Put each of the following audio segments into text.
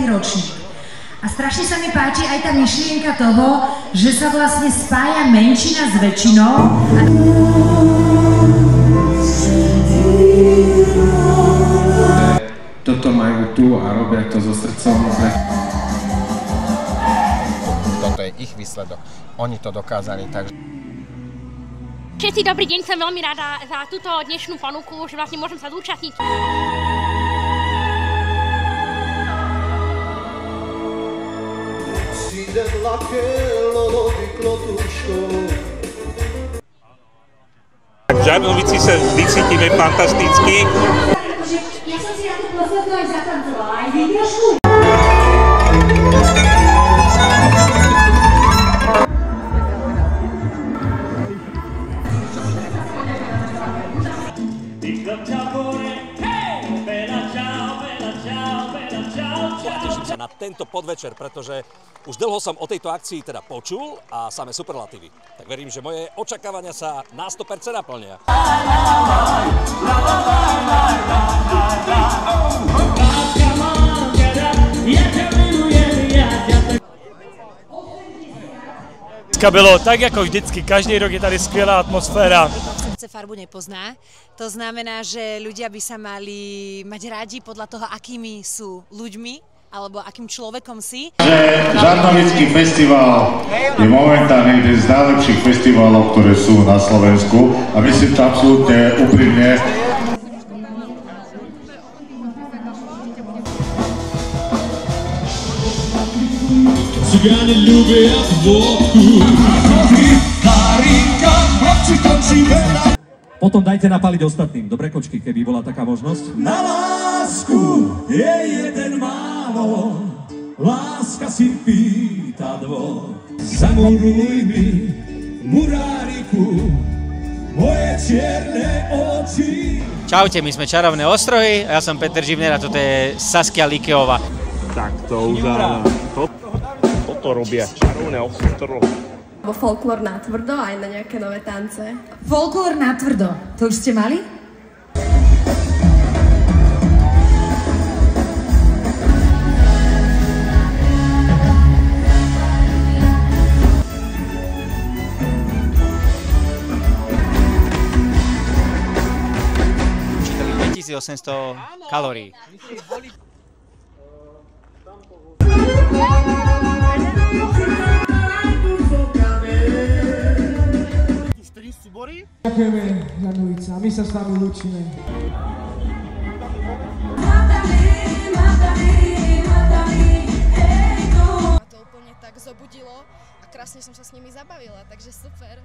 ročník. A strašne sa mi páči aj tá myšlienka toho, že sa vlastne spája menšina s väčšinou. Toto majú tu a robia to so srdcom. Toto je ich výsledok. Oni to dokázali, takže... Všetci dobrý deň, som veľmi rada za túto dnešnú ponuku, že vlastne môžem sa zúčastniť. V Žarnovici sa vždy cítime fantasticky. Ja som si na tú poslednú aj zatancovala, aj vy trošku. Teším sa na tento podvečer, pretože už dlho som o tejto akcii teda počul a samé superlatívy. Tak verím, že moje očakávania sa na 100% naplnia. Bylo tak jako vždycky, každý rok je tady skvělá atmosféra. Srdce farbu nepozná, to znamená, že ľudia by sa mali mať rádi podľa toho, akými sú ľuďmi, alebo akým človekom si. Žarnovický festival je momentálne jeden z najlepších festivalov, ktoré sú na Slovensku a myslím to absolútne úprimne. Cigáni ľúbia vodku. Potom dajte napaliť ostatným, dobre kočky, keby bola taká možnosť. Na lásku je jeden málo, láska si pýta dvo. Zamuruj mi, muráriku, moje čierne oči. Čaute, my sme Čarovné ostrohy a ja som Peter Živner a toto je Saskia Likeová. Tak to už toto robia Čarovné ostrohy. Folklór natvrdo aj na nejaké nové tance. Folklór natvrdo, to už ste mali? Čítali 2800 kalórií. Ďakujeme, Žarnovica, a my sa s vami lúčime. Ma to úplne tak zobudilo a krásne som sa s nimi zabavila, takže super.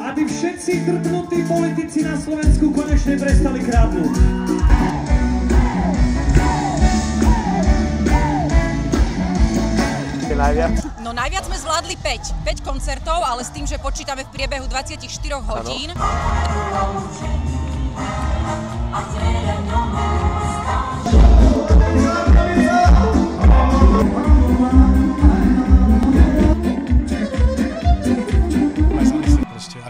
Aby všetci drbnutí politici na Slovensku konečne prestali kradnúť. No najviac sme zvládli 5 koncertov, ale s tým, že počítame v priebehu 24 hodín.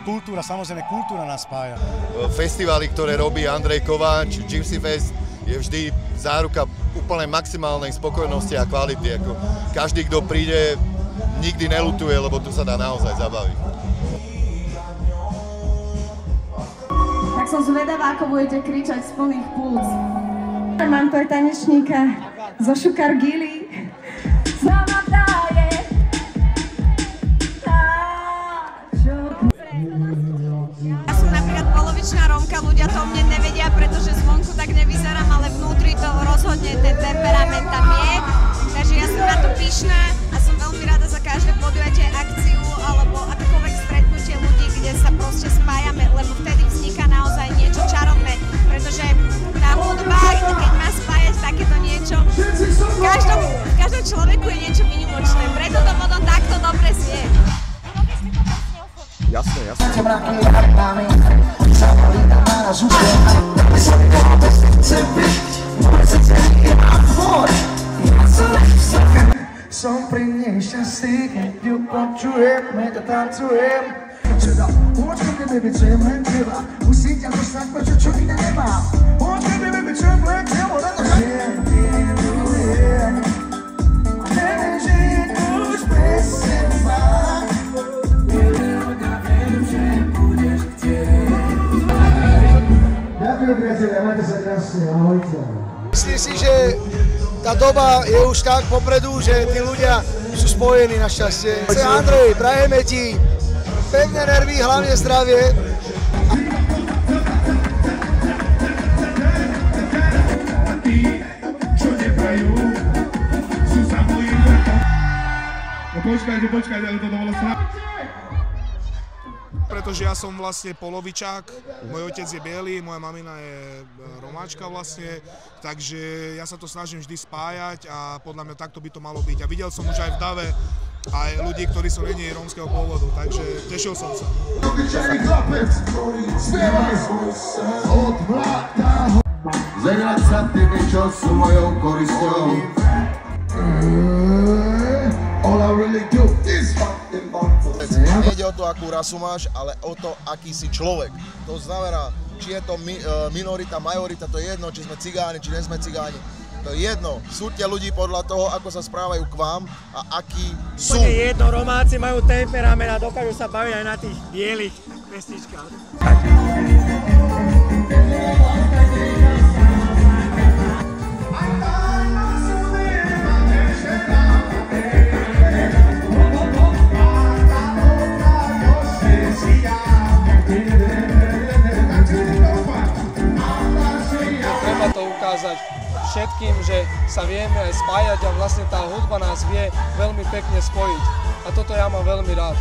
Kultúra, samozrejme, kultúra nás spája. Festivály, ktoré robí Andrej Kováč, Gypsy Fest, je vždy záruka úplne maximálnej spokojnosti a kvality. Každý, kto príde, nikdy neľutuje, lebo tu sa dá naozaj zabaviť. Tak som zvedavá, ako budete kričať z plných púc. Mám tu aj tanečníka zo Šukar Gili. Ja som napríklad polovičná Rómka, ľudia to o mne nevedia, pretože zvonku tak úspešná a som veľmi rada za každé podujete akciu alebo akékoľvek stretnutie ľudí, kde sa proste spájame, lebo vtedy vzniká naozaj niečo čarovné, pretože tá hudba, keď má spájať takéto niečo, v každom človeku je niečo výnimočné, preto to potom takto dobre znie. Jasné, jasné. Som pri nej šťastný, keď ju počujem, mega tancujem. Teda, poď ko tebe vyčujem len teba, musím ťa dostať, prečo čo iné nemám. Poď ko tebe vyčujem len teba, na to žijem, milujem. A neviem, že je to už bez seba. Ďakujem, priatelia, majte sa krásne, ahojte. Myslím si, že tá doba je už tak popredu, že tí ľudia sú spojení našťastie. Andrej, prajeme ti pevné nervy, hlavne zdravie. Počkajte, ale to bolo sranda. Pretože ja som vlastne polovičák, môj otec je biely, moja mamina je Romáčka vlastne, takže ja sa to snažím vždy spájať a podľa mňa takto by to malo byť. A videl som už aj v Dave aj ľudí, ktorí sú není rómskeho pôvodu, takže tešil som sa. Zahrať sa tými, čo sú mojou korisťou. All I really do is fucking Nejde o to, akú rasu máš, ale o to, aký si človek. To znamená, či je to minorita, majorita, to je jedno, či sme cigáni, či nie sme cigáni. To je jedno. Súďte ľudí podľa toho, ako sa správajú k vám a akí sú. To je jedno, Romáci majú temperament a dokážu sa baviť aj na tých bielých mestičkách. Treba to ukázať všetkým, že sa vieme aj spájať a vlastne tá hudba nás vie veľmi pekne spojiť. A toto ja mám veľmi rád.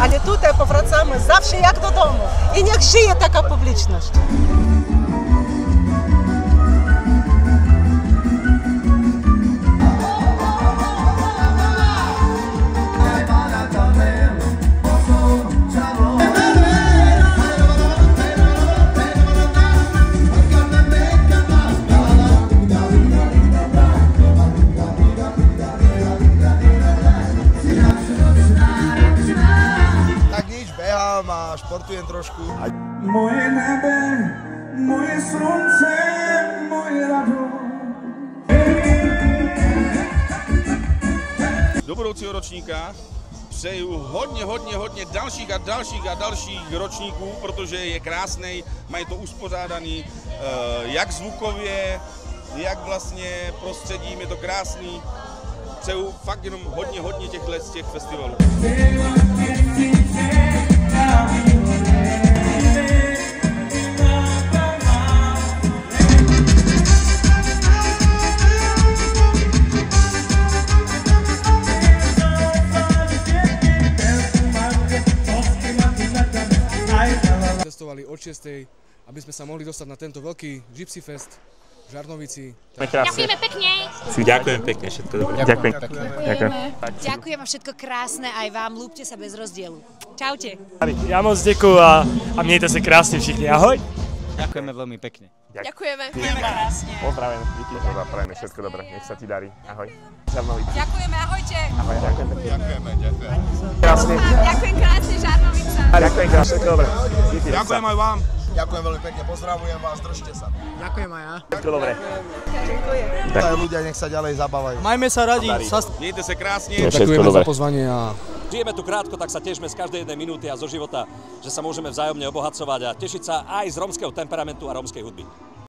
Ale tutaj powracamy zawsze jak do domu. I niech żyje taka publiczność. A športujem trošku. Moje nebe, moje slunce, moje radost. Do budoucího ročníka přeju hodně dalších ročníků, protože je krásnej, mají to uspořádaný jak zvukově, jak vlastně prostředím, je to krásný. Přeju fakt jenom hodně těch festivalů. Cestovali od 6:00, aby sme sa mohli dostať na tento veľký Gypsy Fest v Žarnovici. Ďakujeme pekne. Ďakujem pekne, všetko dobré. Ďakujem. Ďakujem a všetko krásne aj vám, ľúbte sa bez rozdielu. Čaute. Ja moc ďakujem a mějte sa krásne všichni. Ahoj. Ďakujeme veľmi pekne. Ďakujeme. Ďakujeme krásne. Pozdravujem, díky. Prajeme všetko dobré, nech sa ti darí. Ahoj. Žarnovica. Ďakujeme, ahojte. Ahoj, ďakujem. Ďakujeme. Krásne. Ďakujem krásne, Žarnovica. Ďakujem krásne, všetko dobré. Díky. Ďakujem aj vám. Ďakujem veľmi pekne, pozdravujem vás, držte sa. Ďakujem aj ja. Všetko dobré. Ďakujem. Ľudia nech sa ďalej zabávajú. Majme sa radi. Miejte sa krásne. Ďakujeme za pozvanie a Žijeme tu krátko, tak sa tešme z každej jednej minúty a zo života, že sa môžeme vzájomne obohacovať a tešiť sa aj z rómskeho temperamentu a rómskej hudby.